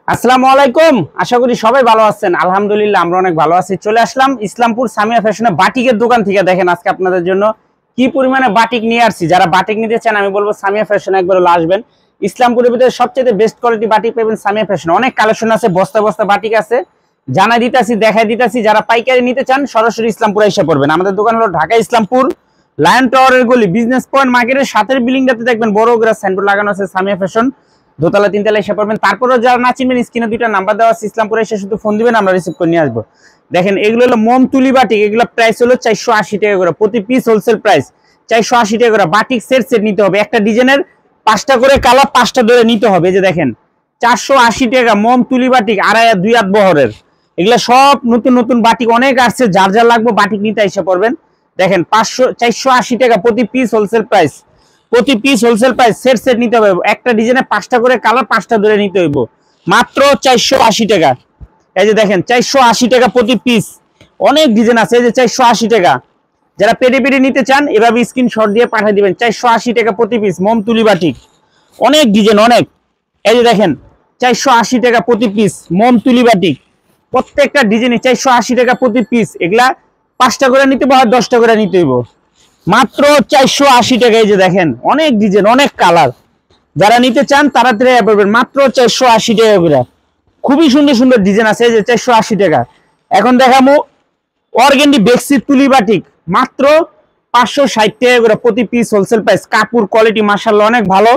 আসসালামু আলাইকুম, আশা করি সবাই ভালো আছেন। আলহামদুলিল্লাহ আমরা অনেক ভালো আছি। চলে আসলাম ইসলামপুর সামিয়া ফ্যাশনে বাটিকের দোকান থেকে। দেখেন আজকে আপনাদের জন্য কি পরিমাণে বাটিক নিয়ে আসছি। যারা বাটিক নিতে চান আমি বলবো সামিয়া ফ্যাশনে একবার আসবেন। ইসলামপুরের ভিতরে সবচেয়ে বেস্ট কোয়ালিটি বাটিক পাবেন সামিয়া ফ্যাশনে। অনেক কালেকশন আছে, বস্তা বস্তা বাটিক আছে, জানাই দিতেছি, দেখাই দিতেছি। যারা পাইকারি নিতে চান সরাসরি ইসলামপুরে এসে পড়বেন। আমাদের দোকান হলো ঢাকা ইসলামপুর লায়ন টাওয়ারের গলি, বিজনেস পয়েন্ট মার্কেটের সাথের বিল্ডিংটাতে দেখবেন বড় করে সাইনবোর্ড লাগানো আছে সামিয়া ফ্যাশন। দোতলা তিনতলা এসে পড়বেন। তারপরেও যারা না চিনবেন স্ক্রিনে দুইটা নাম্বার দেওয়া আছে, ইসলামপুরে এসে শুধু ফোন দিবেন, আমরা রিসিভ করে নিয়ে আসবো। দেখেন এগুলো হলো মোম তুলি বাটিক। এগুলো প্রাইস হলো 480 টাকা করে প্রতি পিস, হোলসেল প্রাইস 480 টাকা করে। বাটিক সেট সেট নিতে হবে, একটা ডিজাইনের 5টা করে কালার, 5টা ধরে নিতে হবে। এই যে দেখেন 480 টাকা মোম তুলি বাটিক, 2.5 হাত বহরের। এগুলো সব নতুন নতুন বাটিক অনেক আসছে, যার যার লাগবে বাটিক নিতে এসে পড়বেন। দেখেন 480 টাকা প্রতি পিস, হোলসেল প্রাইস। প্রতি piece wholesale price, set set নিতে হবে, একটা ডিজাইনে 5টা করে কালার, 5টা ধরে নিতে হইব, মাত্র 480 টাকা। এই যে দেখেন 480 টাকা প্রতি পিস। অনেক ডিজাইন আছে, এই যে 480 টাকা। যারা পেটে পেটে নিতে চান এভাবে স্ক্রিনশট দিয়ে পাঠিয়ে দিবেন। 480 টাকা প্রতি পিস মোম তুলি বাটিক, অনেক ডিজাইন অনেক। এই যে দেখেন 480 টাকা প্রতি পিস মোম তুলি বাটিক, প্রত্যেকটা ডিজাইনে 480 টাকা প্রতি পিস। এগুলা 5টা করে নিতে হবে, 10টা করে নিতে হইব, মাত্র 480 টাকা। এই যে দেখেন অনেক ডিজাইন অনেক কালার, যারা নিতে চান তাড়াতাড়ি পাবেন, মাত্র 480 টাকা করে। খুবই সুন্দর সুন্দর ডিজাইন আছে, এই যে 480 টাকা। এখন দেখাবো অর্গেন্ডি বেক্সি তুলি বাটিক, মাত্র 560 টাকা করে প্রতি পিস, হোলসেল প্রাইস। কাপড় কোয়ালিটি মাশাআল্লাহ অনেক ভালো,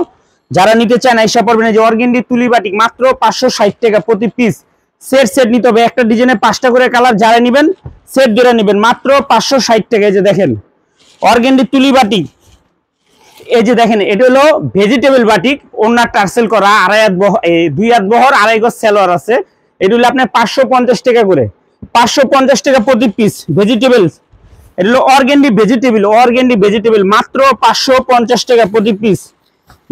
যারা নিতে চান আইসা পড়বেন। এই যে অর্গেন্ডি তুলি বাটিক, মাত্র 560 টাকা প্রতি পিস। সেট সেট নিতে হবে, একটা ডিজাইনে 5টা করে কালার, যারা নেবেন সেট ধরে নেবেন, মাত্র 560 টাকা। এই যে দেখেন অর্গেন্ডি তুলি বাটিক। এই যে দেখেন এটা হলো ভেজিটেবল বাটিক, ওনার টার্সেল করা, 2 হাত বহর, 2.5 গজ সেলোয়ার আছে। এটা হলো আপনার 550 টাকা করে, 550 টাকা প্রতি পিস। ভেজিটেবল, এটা হলো অর্গেন্ডি ভেজিটেবল, অর্গেন্ডি ভেজিটেবল, মাত্র 550 টাকা প্রতি পিস,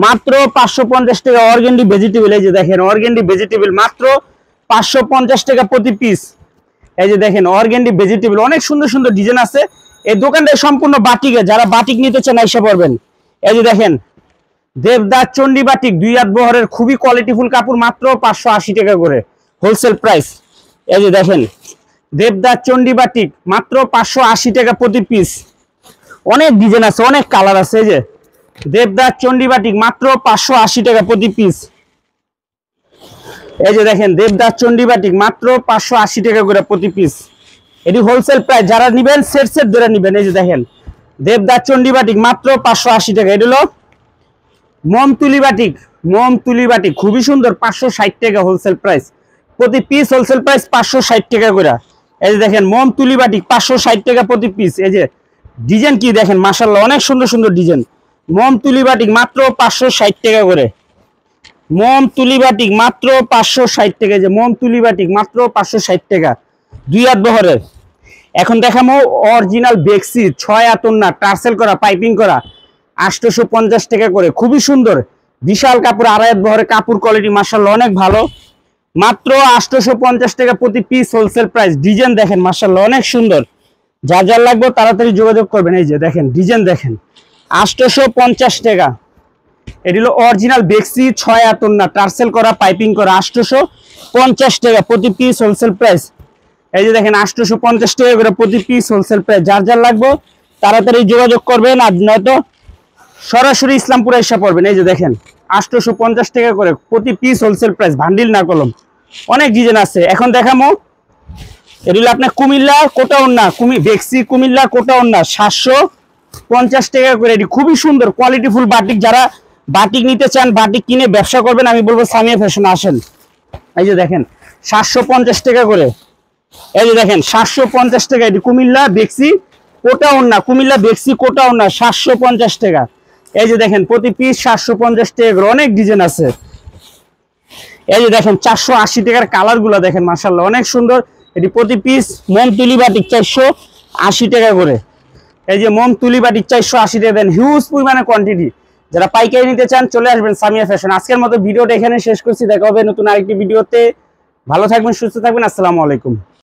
মাত্র 550 টাকা অর্গেন্ডি ভেজিটেবল। এই যে দেখেন অর্গেন্ডি ভেজিটেবল, মাত্র 550 টাকা প্রতি পিস। এই যে দেখেন অর্গেন্ডি ভেজিটেবল, অনেক সুন্দর সুন্দর ডিজাইন আছে। এই দোকানটা সম্পূর্ণ বাটিকে, যারা বাটিক নিতে চান এসে পড়বেন। এই যে দেখেন দেবদাস চন্ডী বাটিক, 2 হাত বহরের, খুবই কোয়ালিটিফুল কাপড়, মাত্র 580 টাকা করে, হোলসেল প্রাইস। এই যে দেখেন দেবদাস চন্ডী বাটিক, মাত্র 580 টাকা প্রতি পিস। অনেক ডিজাইন আছে, অনেক কালার আছে। এই যে দেবদাস চন্ডী বাটিক, মাত্র 580 টাকা প্রতি পিস। এই যে দেখেন দেবদাস চন্ডী বাটিক, মাত্র 580 টাকা করে প্রতি পিস। এটি হোলসেল প্রাইস, যারা নিবেন সেট সেট ধরে নিবেন। এই যে দেখেন দেবদাস চন্ডী বাটিক, মাত্র 580 টাকা। এটা হলো মোম তুলি বাটিক, মোম তুলি বাটিক খুবই সুন্দর, 560 টাকা হোলসেল প্রাইস প্রতি পিস, হোলসেল প্রাইস 560 টাকা করে। এই যে দেখেন মোম তুলি বাটিক, 560 টাকা প্রতি পিস। এই যে ডিজাইন কি দেখেন মাশাআল্লাহ অনেক সুন্দর সুন্দর ডিজাইন। মোম তুলি বাটিক, মাত্র 560 টাকা করে। মোম তুলি বাটিক, মাত্র 560 টাকা। যে মোম তুলি বাটিক, মাত্র 560 টাকা, 2 হাত বহরের। এখন দেখাবো অরিজিনাল বেক্সি 6 হাত ওন্না, টার্সেল করা, পাইপিং করা, 850 টাকা করে, খুবই সুন্দর বিশাল কাপড়, 2.5 হাত বহরের। কাপড় কোয়ালিটি মাশাআল্লাহ অনেক ভালো, মাত্র 850 টাকা প্রতি পিস, হোলসেল প্রাইস। ডিজাইন দেখেন মাশাআল্লাহ অনেক সুন্দর, যা যা লাগবে তাড়াতাড়ি যোগাযোগ করবেন। এই যে দেখেন ডিজাইন দেখেন, 850 টাকা। এটি হলো অরিজিনাল বেক্সি 6 হাত ওন্না, টার্সেল করা, পাইপিং করা, 850 টাকা প্রতি পিস, হোলসেল প্রাইস। এই যে দেখেন 850 টাকা করে প্রতি পিস, হোলসেল প্রাইস। যার যার লাগবে তাড়াতাড়ি যোগাযোগ করবেন, আর নয়তো সরাসরি ইসলামপুরে এসে পড়বেন। এই যে দেখেন 850 টাকা করে প্রতি পিস, হোলসেল প্রাইস, ভান্ডিল না কলম। অনেক ডিজাইন আছে। এখন দেখাবো এগুলো আপনার কুমিল্লা কোটা ওন্না, বেক্সি কুমিল্লা কোটা ওন্না, 750 টাকা করে। এটি খুবই সুন্দর কোয়ালিটিফুল বাটিক, যারা বাটিক নিতে চান, বাটিক কিনে ব্যবসা করবেন, আমি বলবো সামিয়া ফ্যাশনে আসেন। এই যে দেখেন 750 টাকা করে। এই যে দেখেন 750 টাকা। এটি কুমিল্লা বেক্সি কোটা ওন্না, কুমিল্লা বেক্সি কোটা ওন্না, 750 টাকা। এই যে দেখেন প্রতি পিস 750 টাকা করে, অনেক ডিজাইন আছে। এই যে দেখেন 480 টাকার কালার গুলা দেখেন মাশাআল্লাহ অনেক সুন্দর। এটি প্রতি পিস মোম তুলি বাটিক 480 টাকা করে। এই যে মোম তুলি বাটিক 480 টাকা দেন, হিউজ পরিমাণে কোয়ান্টিটি। যারা পাইকারি নিতে চান চলে আসবেন সামিয়া ফ্যাশন। আজকের মতো ভিডিওটা এখানে শেষ করছি, দেখা হবে নতুন আরেকটি ভিডিওতে। ভালো থাকবেন, সুস্থ থাকবেন, আসসালামু আলাইকুম।